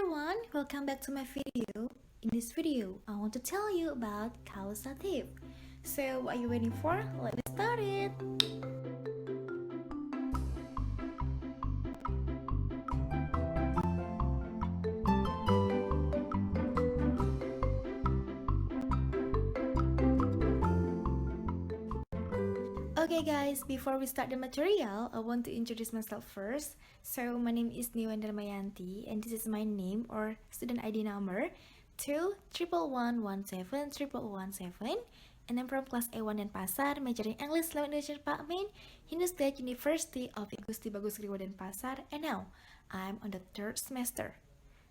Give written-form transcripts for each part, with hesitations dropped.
everyone, welcome back to my video. In this video, I want to tell you about causative. So, what are you waiting for? Let's start it. Okay guys, before we start the material, I want to introduce myself first. So my name is Darmayanti and this is my name or student ID number 211171117 and I'm from class A1 Denpasar, majoring English Language Department, Hindu State University of Igusti Bagus Riwo Denpasar, and now I'm on the third semester.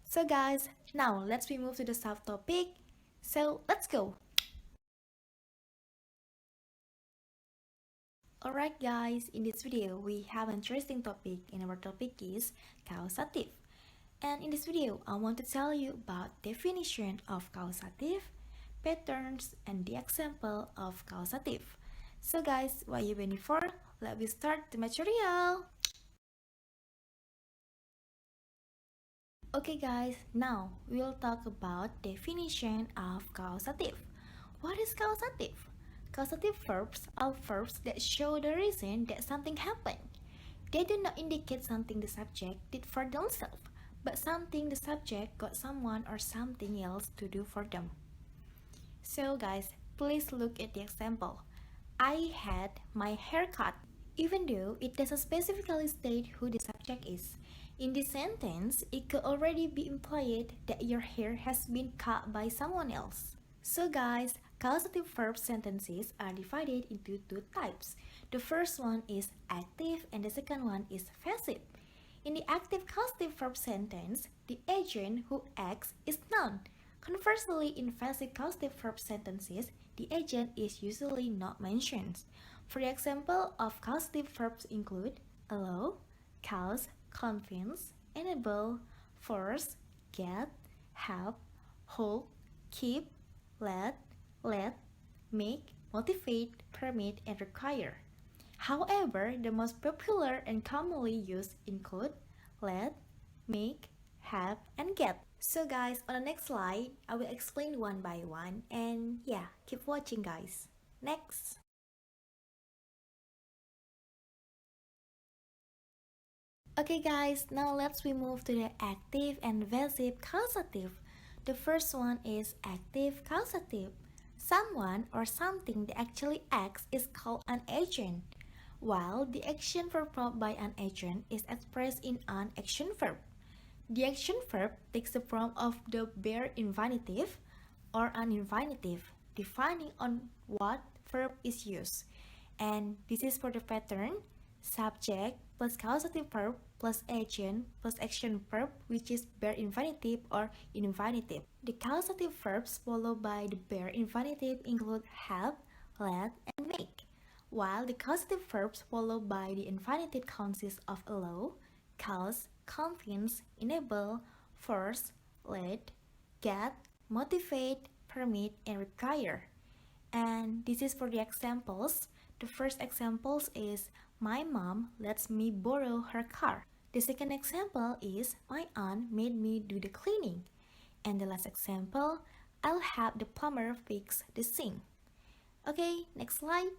So guys, now let's move to the subtopic. So let's go. Alright guys, in this video we have an interesting topic and our topic is causative. And in this video I want to tell you about definition of causative, patterns, and the example of causative. So guys, what are you waiting for? Let's start the material. Okay guys, now we'll talk about definition of causative. What is causative? Causative verbs are verbs that show the reason that something happened. They do not indicate something the subject did for themselves, but something the subject got someone or something else to do for them. So guys, please look at the example. I had my hair cut, even though it doesn't specifically state who the subject is. In this sentence, it could already be implied that your hair has been cut by someone else. So guys, causative verb sentences are divided into two types. The first one is active and the second one is passive. In the active causative verb sentence, the agent who acts is noun. Conversely, in passive causative verb sentences, the agent is usually not mentioned. For the example of causative verbs include allow, cause, convince, enable, force, get, help, hold, keep, let, make, motivate, permit, and require. However, the most popular and commonly used include let, make, have, and get. So guys, on the next slide, I will explain one by one and yeah, keep watching guys. Next. Okay guys, now let's move to the active and passive causative. The first one is active causative. Someone or something that actually acts is called an agent, while the action performed by an agent is expressed in an action verb. The action verb takes the form of the bare infinitive or an infinitive, depending on what verb is used. And this is for the pattern, subject plus causative verb plus agent plus action verb, which is bare infinitive or infinitive. The causative verbs followed by the bare infinitive include have, let, and make, while the causative verbs followed by the infinitive consist of allow, cause, convince, enable, force, let, get, motivate, permit, and require. And this is for the examples. The first example is my mom lets me borrow her car. The second example is my aunt made me do the cleaning. And the last example, I'll have the plumber fix the sink. Okay, next slide.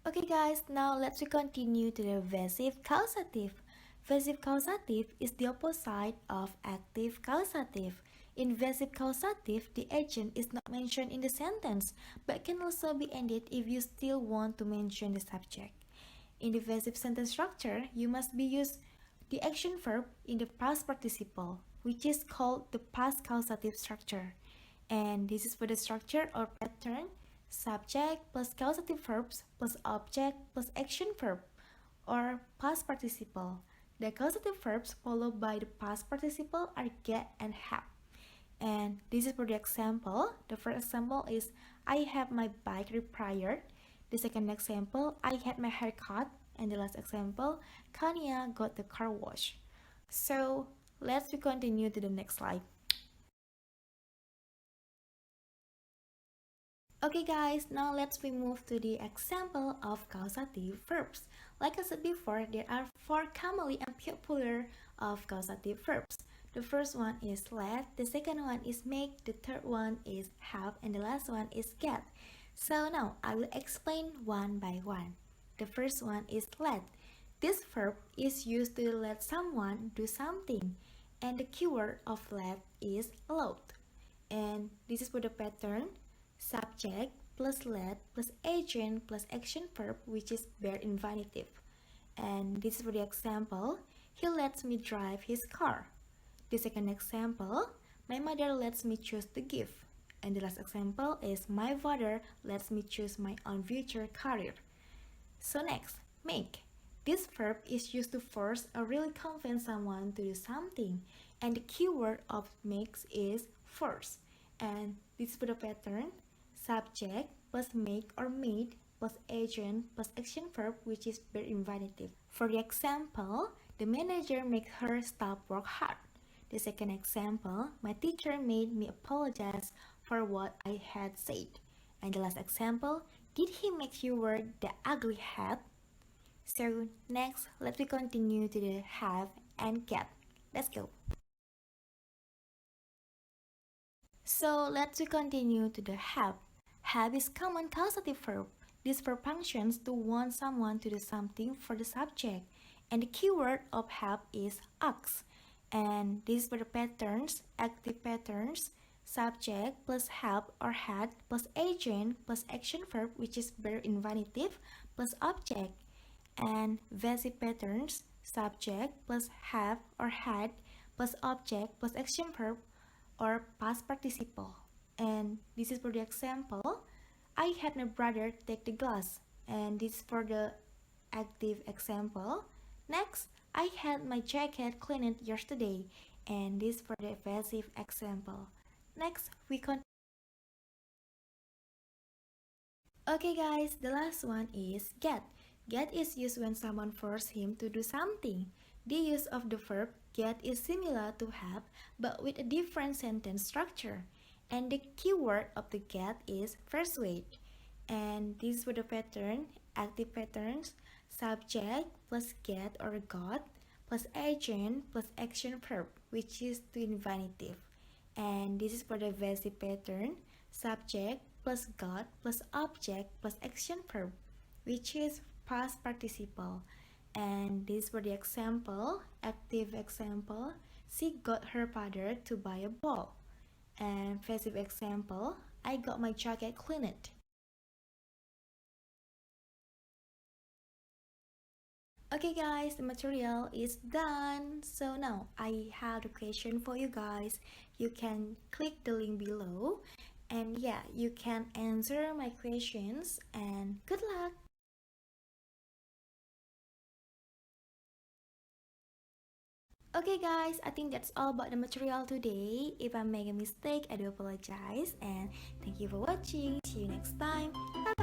Okay guys, now let's continue to the passive causative. Passive causative is the opposite of active causative. In passive causative, the agent is not mentioned in the sentence, but can also be ended if you still want to mention the subject. In the passive sentence structure, you must use the action verb in the past participle, which is called the past causative structure. And this is for the structure or pattern, subject plus causative verbs plus object plus action verb, or past participle. The causative verbs followed by the past participle are get and have. And this is for the example. The first example is I have my bike repaired. The second example, I had my hair cut. And the last example, Kania got the car wash. So let's continue to the next slide. Okay guys, now let's move to the example of causative verbs. Like I said before, there are four commonly and popular of causative verbs. The first one is let, the second one is make, the third one is have, and the last one is get. So now I will explain one by one. The first one is let. This verb is used to let someone do something, and the keyword of let is allowed. And this is for the pattern: subject plus let plus agent plus action verb, which is bare infinitive. And this is for the example: he lets me drive his car. The second example: my mother lets me choose the gift. And the last example is my father lets me choose my own future career. So next, make. This verb is used to force or really convince someone to do something, and the keyword of makes is force. And this is for the pattern: subject plus make or made plus agent plus action verb, which is bare infinitive. For the example, the manager makes her staff work hard. The second example: my teacher made me apologize for what I had said. And the last example: did he make you wear the ugly hat? So next, let's continue to the have and get. Let's go. So let's continue to the have. Have is common causative verb. This verb functions to want someone to do something for the subject, and the keyword of have is ask. And these were the patterns: active patterns, subject plus have or had plus agent plus action verb, which is bare infinitive, plus object. And passive patterns: subject plus have or had plus object plus action verb or past participle. And this is for the example: I had my brother take the glass. And this is for the active example. Next, I had my jacket cleaned yesterday. And this for the passive example. Next, we continue. Okay guys, the last one is get. Get is used when someone forces him to do something. The use of the verb get is similar to have, but with a different sentence structure. And the keyword of the get is persuade. And this for the pattern: active patterns, subject plus get or got plus agent plus action verb, which is to infinitive. And this is for the passive pattern: subject plus got plus object plus action verb, which is past participle. And this for the example: active example: she got her father to buy a ball. And passive example: I got my jacket cleaned. Okay guys, the material is done. So now I have a question for you guys. You can click the link below, and yeah, you can answer my questions, and good luck. Okay guys, I think that's all about the material today. If I make a mistake, I do apologize, and thank you for watching. See you next time. Bye.